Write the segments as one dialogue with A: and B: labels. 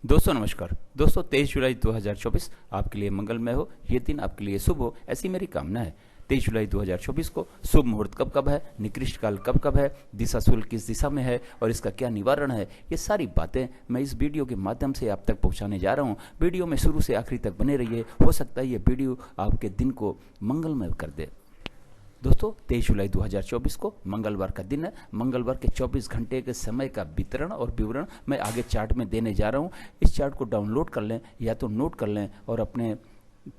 A: दोस्तों नमस्कार। दोस्तों 23 जुलाई 2024 आपके लिए मंगलमय हो, ये दिन आपके लिए शुभ हो, ऐसी मेरी कामना है। 23 जुलाई 2024 को शुभ मुहूर्त कब कब है, निकृष्ट काल कब कब है, दिशा शूल किस दिशा में है और इसका क्या निवारण है, ये सारी बातें मैं इस वीडियो के माध्यम से आप तक पहुंचाने जा रहा हूं। वीडियो में शुरू से आखिरी तक बने रहिए, हो सकता है ये वीडियो आपके दिन को मंगलमय कर दे। दोस्तों 23 जुलाई 2024 को मंगलवार का दिन है। मंगलवार के 24 घंटे के समय का वितरण और विवरण मैं आगे चार्ट में देने जा रहा हूं। इस चार्ट को डाउनलोड कर लें या तो नोट कर लें और अपने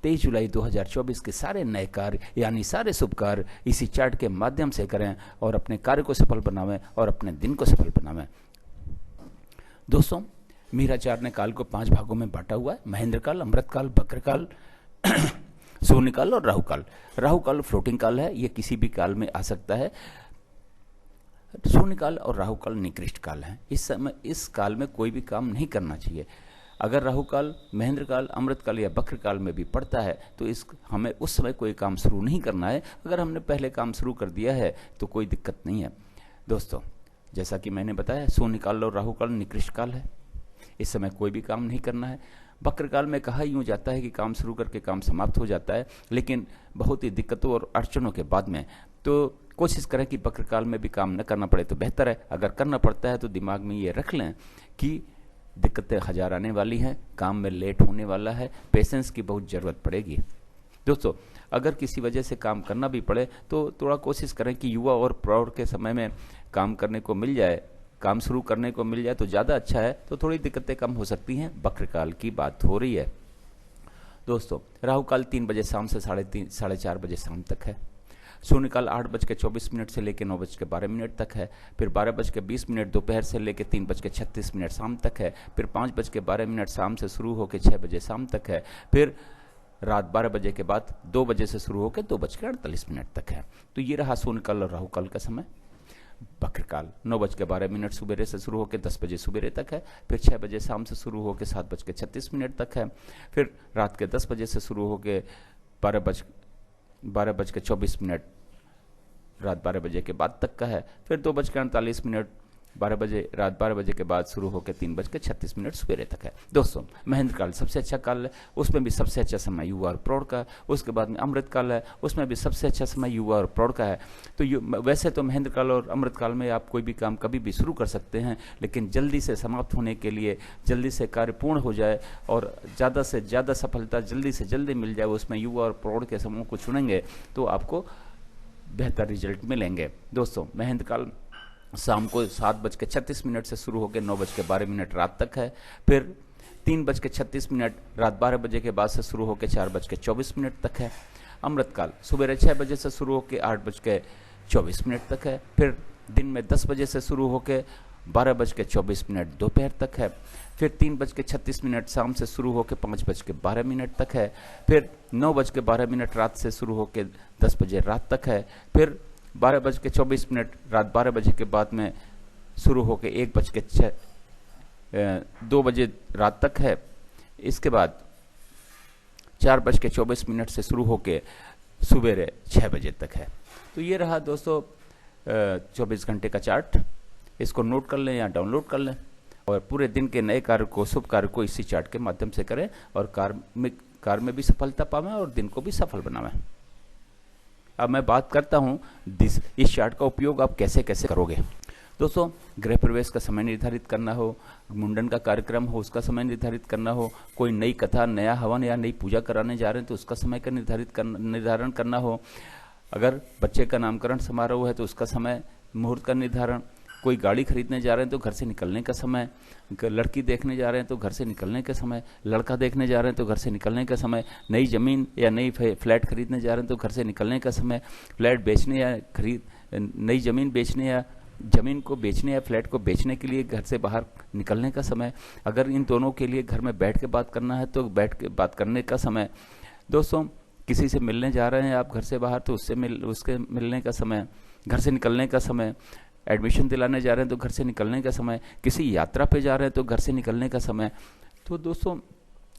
A: 23 जुलाई 2024 के सारे नए कार्य यानी सारे शुभ कार्य इसी चार्ट के माध्यम से करें और अपने कार्य को सफल बनावें और अपने दिन को सफल बनावें। दोस्तों मीराचार्य ने काल को 5 भागों में बांटा हुआ है: महेंद्र काल, अमृत काल, बक्र काल, शून्य काल और राहु काल। राहु काल फ्लोटिंग काल है, ये किसी भी काल में आ सकता है। शून्य काल और राहु काल निकृष्ट काल है। इस समय इस काल में कोई भी काम नहीं करना चाहिए। अगर राहु काल, महेंद्र काल, अमृत काल या बक्र काल में भी पड़ता है तो हमें उस समय कोई काम शुरू नहीं करना है। अगर हमने पहले काम शुरू कर दिया है तो कोई दिक्कत नहीं है। दोस्तों जैसा कि मैंने बताया, शून्य काल और राहु काल निकृष्ट काल है, इस समय कोई भी काम नहीं करना है। बक्र काल में कहा यूँ जाता है कि काम शुरू करके काम समाप्त हो जाता है, लेकिन बहुत ही दिक्कतों और अड़चनों के बाद में। तो कोशिश करें कि बक्र काल में भी काम न करना पड़े तो बेहतर है। अगर करना पड़ता है तो दिमाग में ये रख लें कि दिक्कतें हजार आने वाली हैं, काम में लेट होने वाला है, पेशेंस की बहुत ज़रूरत पड़ेगी। दोस्तों अगर किसी वजह से काम करना भी पड़े तो थोड़ा कोशिश करें कि युवा और प्रौढ़ के समय में काम करने को मिल जाए, काम शुरू करने को मिल जाए तो ज़्यादा अच्छा है, तो थोड़ी दिक्कतें कम हो सकती हैं। बक्र काल की बात हो रही है। दोस्तों राहु काल 3 बजे शाम से 3:30-4:30 बजे शाम तक है। शून्य काल 8:24 से लेकर 9:12 तक है। फिर 12:20 दोपहर से लेकर 3:36 शाम तक है। फिर 5:12 शाम से शुरू होकर 6 बजे शाम तक है। फिर रात 12 बजे के बाद 2 बजे से शुरू होकर 2:48 तक है। तो ये रहा शून्य काल और राहु काल का समय। बक्र काल 9:12 सुबेरे से शुरू होकर 10 बजे सुबेरे तक है। फिर 6 बजे शाम से शुरू होकर 7:36 तक है। फिर रात के 10 बजे से शुरू होकर 12:24 रात 12 बजे के बाद तक का है। फिर 2:48 रात 12 बजे के बाद शुरू होकर 3:36 सुबेरे तक है। दोस्तों महेंद्र काल सबसे अच्छा काल है, उसमें भी सबसे अच्छा समय युवा और प्रौढ़ का। उसके बाद में अमृत काल है, उसमें भी सबसे अच्छा समय युवा और प्रौढ़ का है। तो वैसे तो महेंद्र काल और अमृत काल में आप कोई भी काम कभी भी शुरू कर सकते हैं, लेकिन जल्दी से समाप्त होने के लिए, जल्दी से कार्य पूर्ण हो जाए और ज़्यादा से ज़्यादा सफलता जल्दी से जल्दी मिल जाए, उसमें युवा और प्रौढ़ के समूह को चुनेंगे तो आपको बेहतर रिजल्ट मिलेंगे। दोस्तों महेंद्र काल शाम को 7:36 से शुरू होकर 9:12 रात तक है। फिर 3:36 रात 12 बजे के बाद से शुरू होकर 4:24 तक है। अमृत काल सुबह 6 बजे से शुरू होकर 8:24 तक है। फिर दिन में 10 बजे से शुरू होकर 12:24 दोपहर तक है। फिर 3:36 शाम से शुरू होकर 5:12 तक है। फिर 9:12 रात से शुरू होकर 10 बजे रात तक है। फिर 12:24 रात 12 बजे के बाद में शुरू होकर 2 बजे रात तक है। इसके बाद 4:24 से शुरू होकर सुबेरे 6 बजे तक है। तो ये रहा दोस्तों 24 घंटे का चार्ट। इसको नोट कर लें या डाउनलोड कर लें और पूरे दिन के नए कार्य को, शुभ कार्य को इसी चार्ट के माध्यम से करें और कार्य में भी सफलता पावें और दिन को भी सफल बनावें। अब मैं बात करता हूं इस चार्ट का उपयोग आप कैसे कैसे करोगे। दोस्तों गृह प्रवेश का समय निर्धारित करना हो, मुंडन का कार्यक्रम हो उसका समय निर्धारित करना हो, कोई नई कथा, नया हवन या नई पूजा कराने जा रहे हैं तो उसका समय का निर्धारण करना हो, अगर बच्चे का नामकरण समारोह है तो उसका समय, मुहूर्त का निर्धारण, कोई गाड़ी खरीदने जा रहे हैं तो घर से निकलने का समय, लड़की देखने जा रहे हैं तो घर से निकलने का समय, लड़का देखने जा रहे हैं तो घर से निकलने का समय, नई ज़मीन या नई फ्लैट खरीदने जा रहे हैं तो घर से निकलने का समय, फ्लैट बेचने या नई ज़मीन बेचने या ज़मीन को बेचने या फ्लैट को बेचने के लिए घर से बाहर निकलने का समय, अगर इन दोनों के लिए घर में बैठ के बात करना है तो बैठ के बात करने का समय। दोस्तों किसी से मिलने जा रहे हैं आप घर से बाहर तो उसके मिलने का समय, घर से निकलने का समय, एडमिशन दिलाने जा रहे हैं तो घर से निकलने का समय, किसी यात्रा पे जा रहे हैं तो घर से निकलने का समय। तो दोस्तों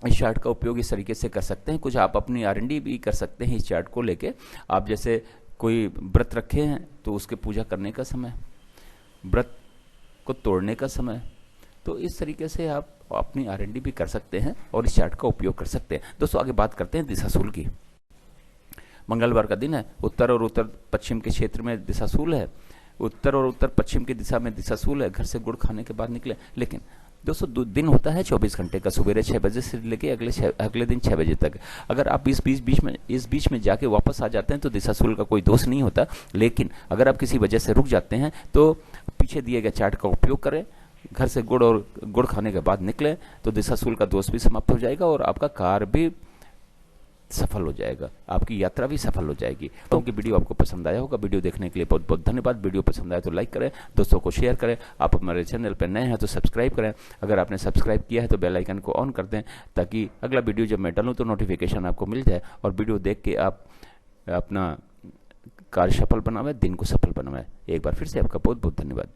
A: इस चार्ट का उपयोग इस तरीके से कर सकते हैं। कुछ आप अपनी R&D भी कर सकते हैं इस चार्ट को लेके। आप जैसे कोई व्रत रखे हैं तो उसके पूजा करने का समय, व्रत को तोड़ने का समय, तो इस तरीके से आप अपनी R&D भी कर सकते हैं और इस चार्ट का उपयोग कर सकते हैं। दोस्तों आगे बात करते हैं दिशाशूल की। मंगलवार का दिन है, उत्तर और उत्तर पश्चिम के क्षेत्र में दिशाशूल है, उत्तर और उत्तर पश्चिम की दिशा में दिशाशूल है। घर से गुड़ खाने के बाद निकले। लेकिन दोस्तों दिन होता है 24 घंटे का, सवेरे 6 बजे से लेके अगले दिन 6 बजे तक। अगर आप इस बीच में जाके वापस आ जाते हैं तो दिशाशूल का कोई दोष नहीं होता। लेकिन अगर आप किसी वजह से रुक जाते हैं तो पीछे दिए गए चार्ट का उपयोग करें, घर से गुड़ खाने के बाद निकले तो दिशाशूल का दोष भी समाप्त हो जाएगा और आपका कार्य भी सफल हो जाएगा, आपकी यात्रा भी सफल हो जाएगी। तो उनकी वीडियो आपको पसंद आया होगा। वीडियो देखने के लिए बहुत बहुत धन्यवाद। वीडियो पसंद आया तो लाइक करें, दोस्तों को शेयर करें। आप हमारे चैनल पर नए हैं तो सब्सक्राइब करें। अगर आपने सब्सक्राइब किया है तो बेल आइकन को ऑन कर दें ताकि अगला वीडियो जब मैं डालूं तो नोटिफिकेशन आपको मिल जाए और वीडियो देख के आप अपना कार्य सफल बनावें, दिन को सफल बनावें। एक बार फिर से आपका बहुत बहुत धन्यवाद।